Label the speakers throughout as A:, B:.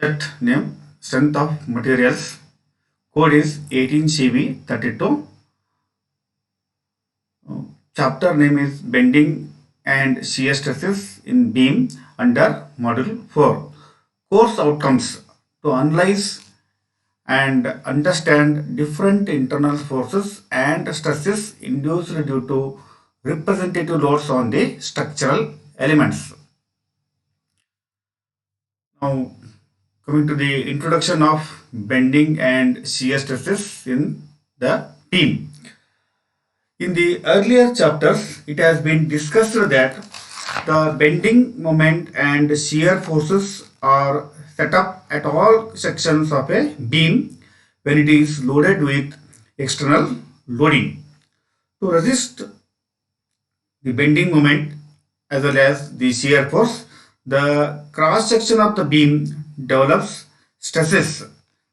A: Subject name Strength of Materials. Code is 18CB32. Chapter name is Bending and Shear Stresses in Beam under Module 4. Course outcomes: to analyze and understand different internal forces and stresses induced due to representative loads on the structural elements. Now, coming to the introduction of bending and shear stresses in the beam. In the earlier chapters, it has been discussed that the bending moment and shear forces are set up at all sections of a beam when it is loaded with external loading. To resist the bending moment as well as the shear force, the cross section of the beam develops stresses.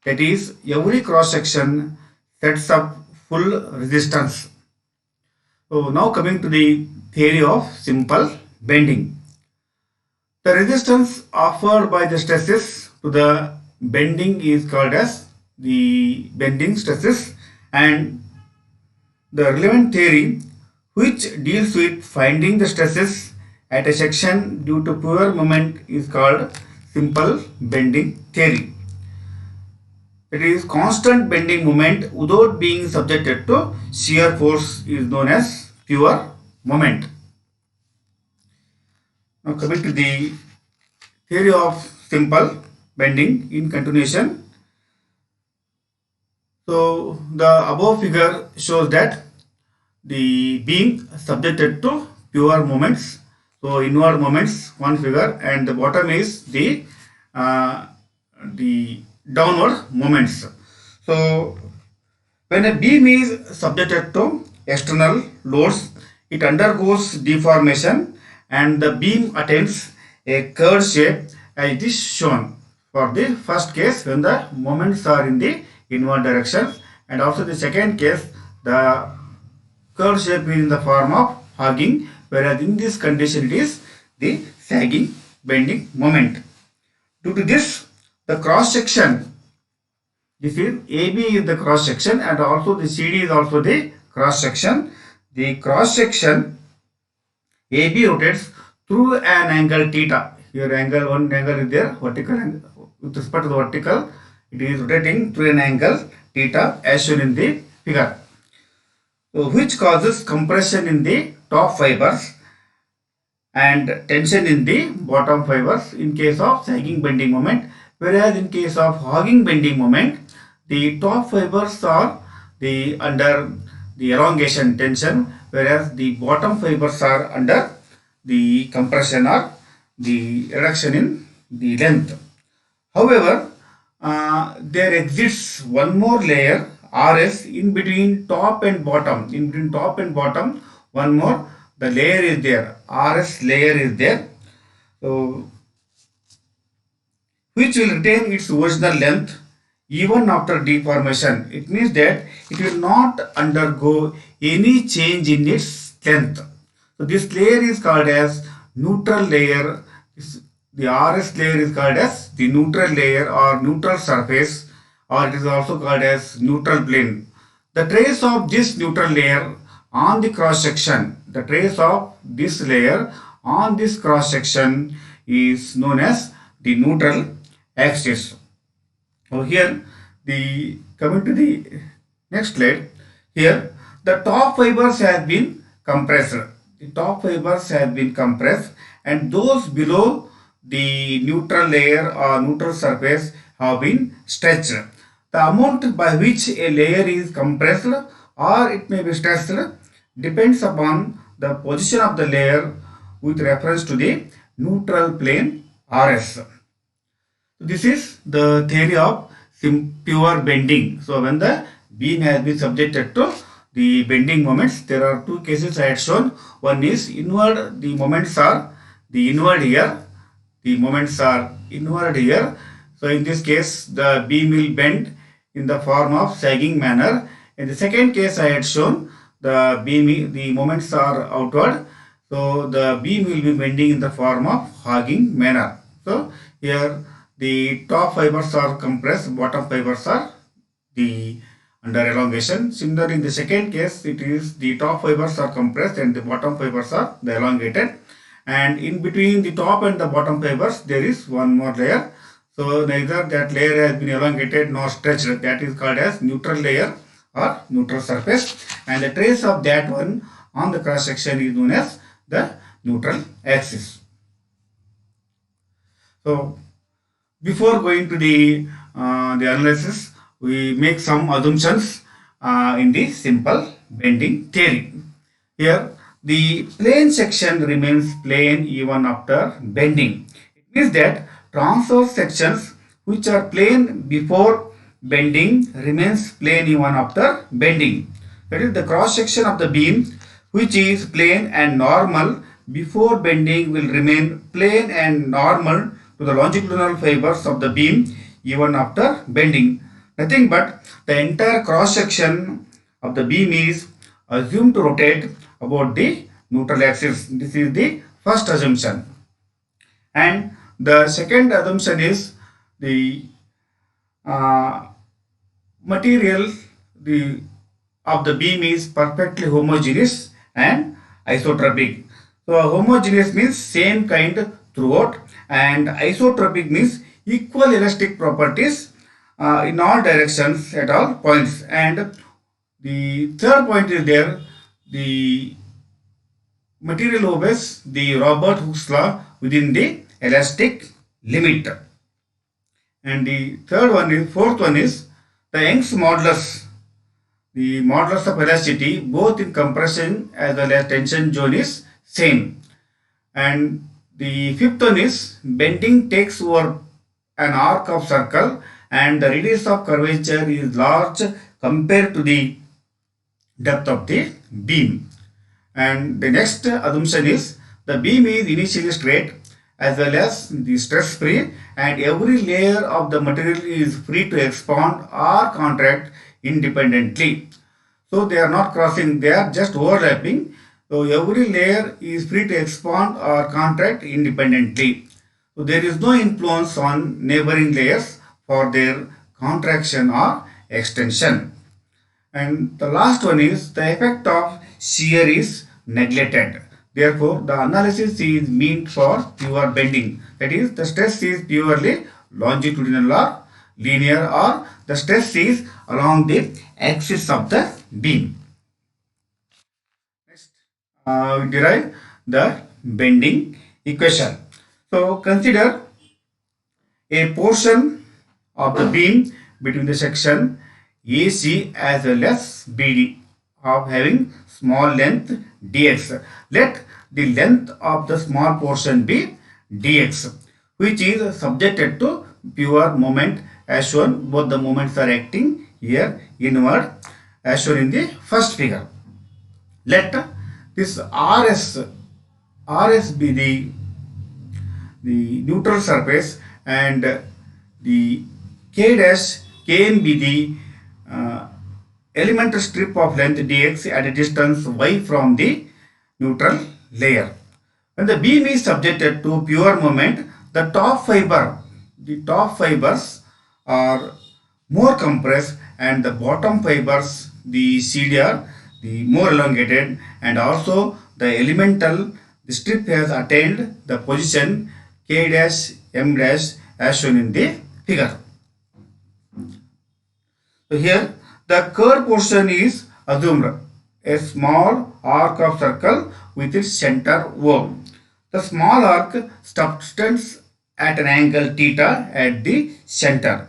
A: That is, every cross section sets up full resistance. So now coming to the theory of simple bending. The resistance offered by the stresses to the bending is called as the bending stresses, and the relevant theory which deals with finding the stresses at a section due to pure moment is called simple bending theory. It is constant bending moment without being subjected to shear force is known as pure moment. Now coming to the theory of simple bending in continuation. So the above figure shows that the beam subjected to pure moments. So inward moments, one figure, and the bottom is the downward moments. So when a beam is subjected to external loads, it undergoes deformation and the beam attains a curved shape as it is shown for the first case when the moments are in the inward direction, and also the second case the curved shape is in the form of hugging, whereas in this condition it is the sagging bending moment. Due to this, the cross section, this is AB is the cross section and also the CD is also the cross section. The cross section AB rotates through an angle theta. Here one angle is there, vertical angle. With respect to the vertical, it is rotating through an angle theta as shown in the figure, which causes compression in the top fibers and tension in the bottom fibers in case of sagging bending moment, whereas in case of hogging bending moment, the top fibers are under the elongation tension, whereas the bottom fibers are under the compression or the reduction in the length. However, there exists one more layer RS in between top and bottom. In between top and bottom, one more the layer is there. RS layer is there. So, which will retain its original length even after deformation. It means that it will not undergo any change in its length. So this layer is called as neutral layer. The RS layer is called as the neutral layer or neutral surface, or it is also called as neutral plane. The trace of this neutral layer on the cross section, the trace of this layer on this cross section is known as the neutral axis. So here coming to the next slide, here the top fibers have been compressed. The top fibers have been compressed and those below the neutral layer or neutral surface have been stretched. The amount by which a layer is compressed or it may be stretched depends upon the position of the layer with reference to the neutral plane RS. This is the theory of pure bending. So when the beam has been subjected to the bending moments, there are two cases I had shown. One is inward, the moments are the inward here. The moments are inward here. So in this case, the beam will bend in the form of sagging manner. In the second case I had shown, the moments are outward. So the beam will be bending in the form of hogging manner. So here the top fibers are compressed, bottom fibers are the under elongation. Similarly, in the second case, it is the top fibers are compressed and the bottom fibers are the elongated. And in between the top and the bottom fibers, there is one more layer. So neither that layer has been elongated nor stretched. That is called as neutral layer or neutral surface. And the trace of that one on the cross section is known as the neutral axis. So before going to the analysis, we make some assumptions in the simple bending theory. Here, the plane section remains plane even after bending. It means that transverse sections which are plane before bending remains plane even after bending. That is, the cross section of the beam which is plane and normal before bending will remain plane and normal to the longitudinal fibers of the beam even after bending. Nothing but the entire cross section of the beam is assumed to rotate about the neutral axis. This is the first assumption. And the second assumption is the material of the beam is perfectly homogeneous and isotropic. So homogeneous means same kind throughout, and isotropic means equal elastic properties in all directions at all points. And the third point is there, the material obeys the Robert Hooke's law within the elastic limit. And the fourth one is the Young's modulus. The modulus of elasticity both in compression as well as tension zone is same. And the fifth one is bending takes over an arc of circle and the radius of curvature is large compared to the depth of the beam. And the next assumption is the beam is initially straight as well as the stress free, and every layer of the material is free to expand or contract independently. So they are not crossing, they are just overlapping. So every layer is free to expand or contract independently. So there is no influence on neighboring layers for their contraction or extension. And the last one is the effect of shear is neglected. Therefore, the analysis is meant for pure bending. That is, the stress is purely longitudinal or linear, or the stress is along the axis of the beam. Next, we derive the bending equation. So, consider a portion of the beam between the section AC as well as BD of having small length dx. Let the length of the small portion be dx, which is subjected to pure moment as shown. Both the moments are acting here inward as shown in the first figure. Let this RS be the neutral surface and the Kn be the elemental strip of length dx at a distance y from the neutral layer. When the beam is subjected to pure moment, the top fibers are more compressed and the bottom fibers, the CDR, the more elongated, and also the elemental, the strip has attained the position K dash M dash as shown in the figure. So here the curved portion is assumed a small arc of circle with its center O. The small arc subtends at an angle theta at the center.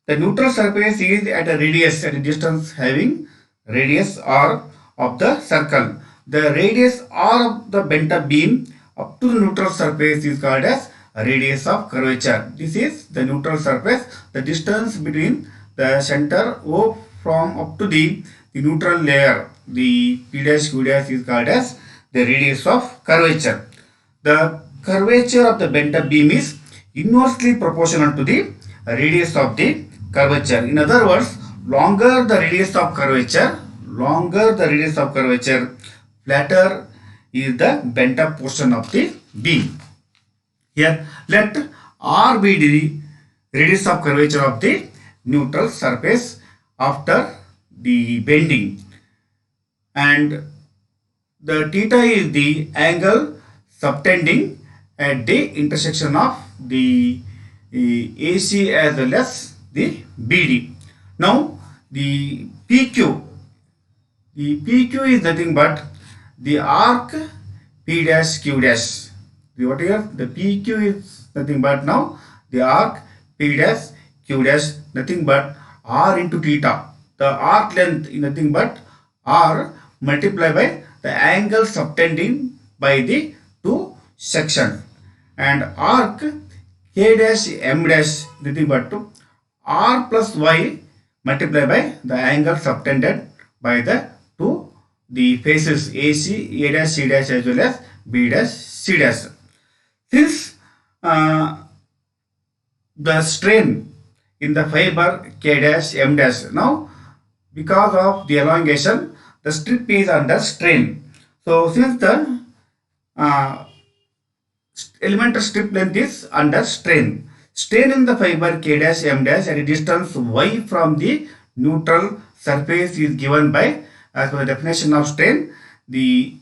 A: The neutral surface is at a radius, at a distance having radius r of the circle. The radius r of the bent up beam up to the neutral surface is called as radius of curvature. This is the neutral surface. The distance between the center O from up to the neutral layer, the P dash Q dash, is called as the radius of curvature. The curvature of the bent up beam is inversely proportional to the radius of the curvature. In other words, longer the radius of curvature, flatter is the bent up portion of the beam. Here, let R be radius of curvature of the neutral surface after the bending, and the theta is the angle subtending at the intersection of the AC as well as the BD. Now the PQ is nothing but the arc P dash Q dash. What here? The PQ is nothing but now the arc P dash Q dash, nothing but R into theta. The arc length is nothing but R multiplied by the angle subtending by the two sections, and arc K dash M dash nothing but R plus Y multiplied by the angle subtended by the faces AC, A dash, C dash as well as B dash, C dash. Since the strain in the fiber K dash, M dash, now because of the elongation, the strip is under strain. So since the elemental strip length is under strain, strain in the fiber K dash, M dash at a distance y from the neutral surface is given by, as per the definition of strain, the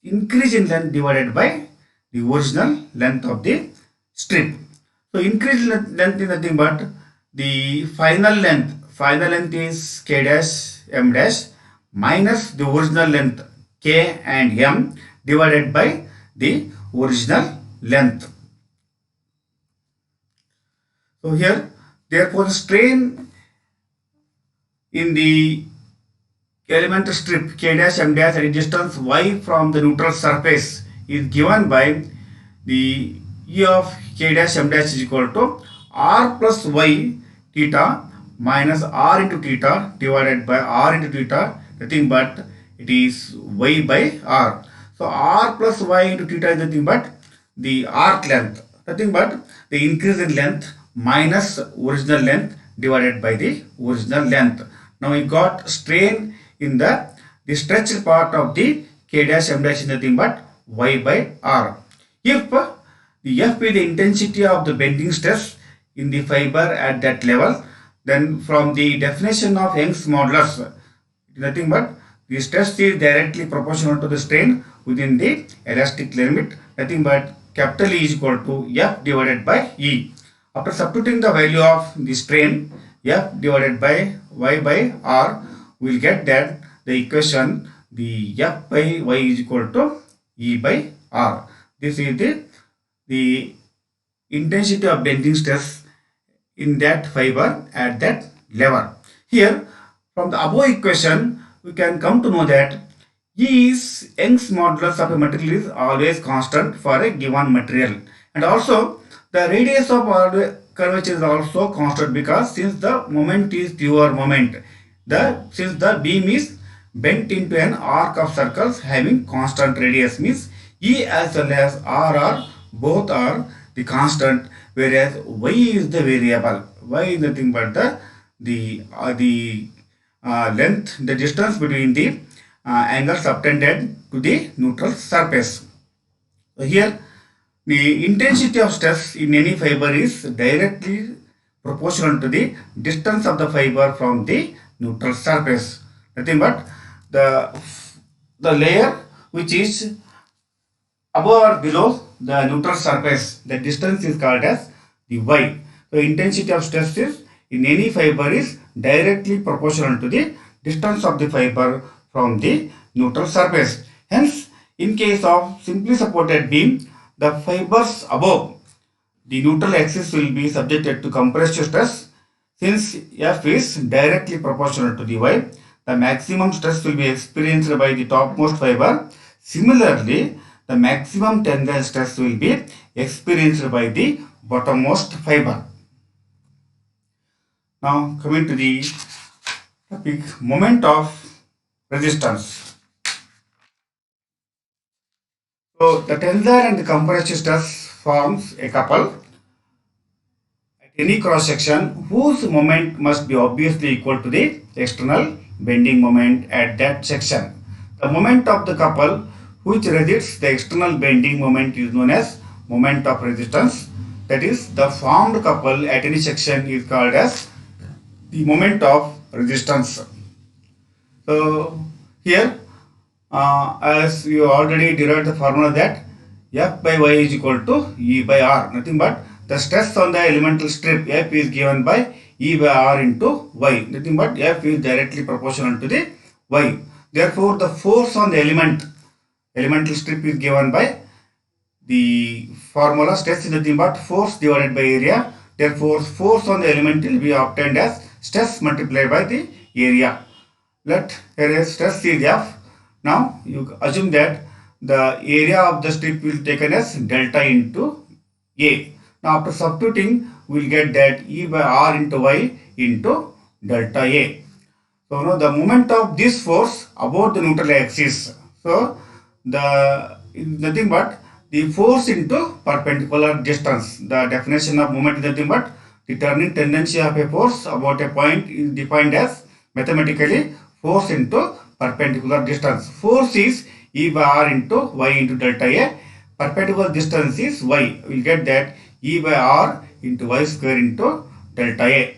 A: increase in length divided by the original length of the strip. So increase length is nothing but the final length. Final length is K dash M dash minus the original length K and M divided by the original length. So here, therefore, the strain in the elemental strip K dash M dash at a distance y from the neutral surface is given by the E of K dash M dash is equal to R plus Y theta minus R into theta divided by R into theta, nothing but it is Y by R. So R plus Y into theta is nothing but the arc length, nothing but the increase in length minus original length divided by the original length. Now we got strain in the stretched part of the K dash M dash is nothing but Y by R. If the F is the intensity of the bending stress in the fiber at that level, then from the definition of Young's modulus, it is nothing but the stress is directly proportional to the strain within the elastic limit, nothing but capital E is equal to F divided by E. After substituting the value of the strain F divided by Y by R, we will get that the equation the F by Y is equal to E by R. This is the intensity of bending stress in that fiber at that level. Here, from the above equation, we can come to know that E is Young's modulus of a material is always constant for a given material, and also the radius of curvature is also constant, because since the moment is pure moment, since the beam is bent into an arc of circles having constant radius, means E as well as R are both are the constant, whereas Y is the variable. Y is nothing but the length, the distance between the angle subtended to the neutral surface. So here the intensity of stress in any fiber is directly proportional to the distance of the fiber from the neutral surface. Nothing but the layer which is above or below the neutral surface, the distance is called as the Y. So intensity of stress is in any fiber is directly proportional to the distance of the fiber from the neutral surface. Hence, in case of simply supported beam, the fibers above the neutral axis will be subjected to compressive stress. Since F is directly proportional to the Y, the maximum stress will be experienced by the topmost fiber. Similarly, the maximum tensile stress will be experienced by the bottommost fiber. Now coming to the topic, moment of resistance. So the tensile and the compressive stress forms a couple at any cross section whose moment must be obviously equal to the external bending moment at that section. The moment of the couple which resists the external bending moment is known as moment of resistance. that is the formed couple at any section is called as the moment of resistance. So here, as you already derived the formula that F by Y is equal to E by R, nothing but the stress on the elemental strip F is given by E by R into Y, nothing but F is directly proportional to the Y. Therefore, the force on the elemental strip is given by the formula stress is nothing but force divided by area. Therefore, force on the element will be obtained as stress multiplied by the area. Let here stress is F. Now you assume that the area of the strip will taken as delta into A. Now after substituting, we will get that E by R into Y into delta A. So now the moment of this force about the neutral axis. So the nothing but the force into perpendicular distance. The definition of moment is nothing but the turning tendency of a force about a point is defined as mathematically force into perpendicular distance. Force is E by R into Y into delta A. Perpendicular distance is Y. We will get that E by R into Y square into delta A.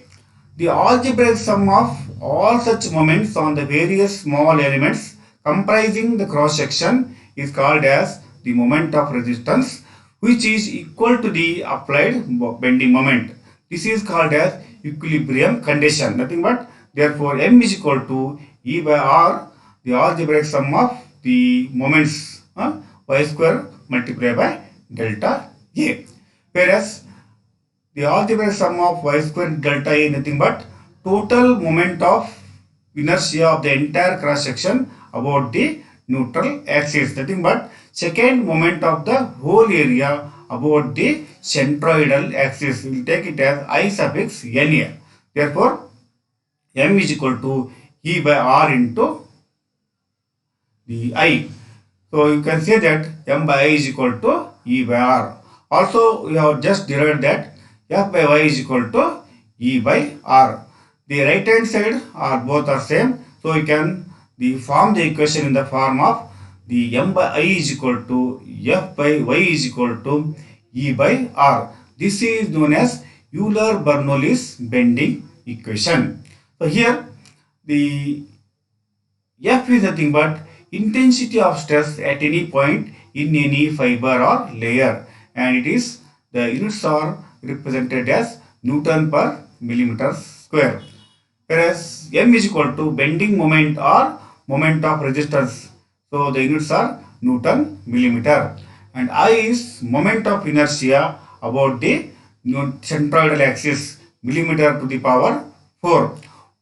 A: The algebraic sum of all such moments on the various small elements comprising the cross section is called as the moment of resistance, which is equal to the applied bending moment. This is called as equilibrium condition, nothing but therefore M is equal to E by R, the algebraic sum of the moments Y square multiplied by delta A. Whereas the algebraic sum of Y square delta A is nothing but total moment of inertia of the entire cross section about the neutral axis, nothing but second moment of the whole area about the centroidal axis. We will take it as I suffix Na. Therefore, M is equal to E by R into the I. So you can say that M by I is equal to E by R. Also, we have just derived that F by Y is equal to E by R. The right hand side are both are same. So you can form the equation in the form of the M by I is equal to F by Y is equal to E by R. This is known as Euler-Bernoulli's bending equation. So here the F is nothing but intensity of stress at any point in any fiber or layer, and it is the units are represented as Newton per millimeter square. Whereas M is equal to bending moment or moment of resistance. So the units are Newton millimeter. And I is moment of inertia about the centroidal axis, millimeter to the power 4.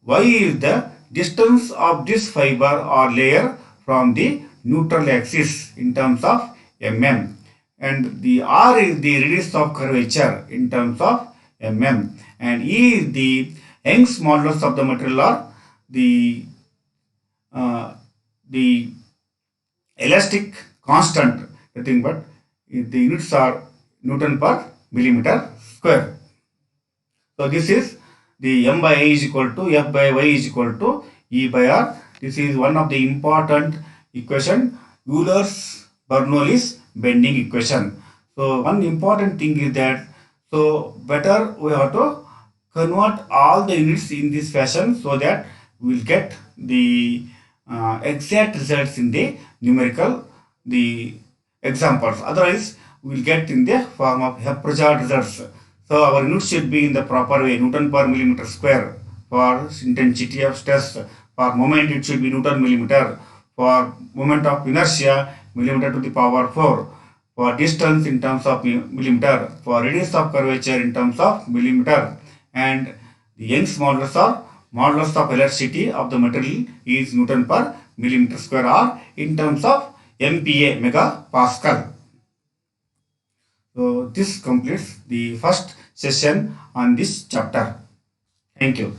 A: Y is the distance of this fiber or layer from the neutral axis in terms of mm. And the R is the radius of curvature in terms of mm. And E is the Young's modulus of the material or the elastic constant, nothing but the units are Newton per millimeter square. So this is the M by I is equal to F by Y is equal to E by R. This is one of the important equation, Euler's-Bernoulli's bending equation. So one important thing is that, so better we have to convert all the units in this fashion so that we will get the exact results in the numerical the examples. Otherwise, we will get in the form of haphazard results. So our units should be in the proper way, Newton per millimeter square. For intensity of stress, for moment it should be Newton millimeter. For moment of inertia, millimeter to the power 4. For distance in terms of millimeter. For radius of curvature in terms of millimeter. And the Young's modulus or modulus of elasticity of the material is Newton per millimeter square or in terms of MPa, megapascal. So this completes the first session on this chapter. Thank you.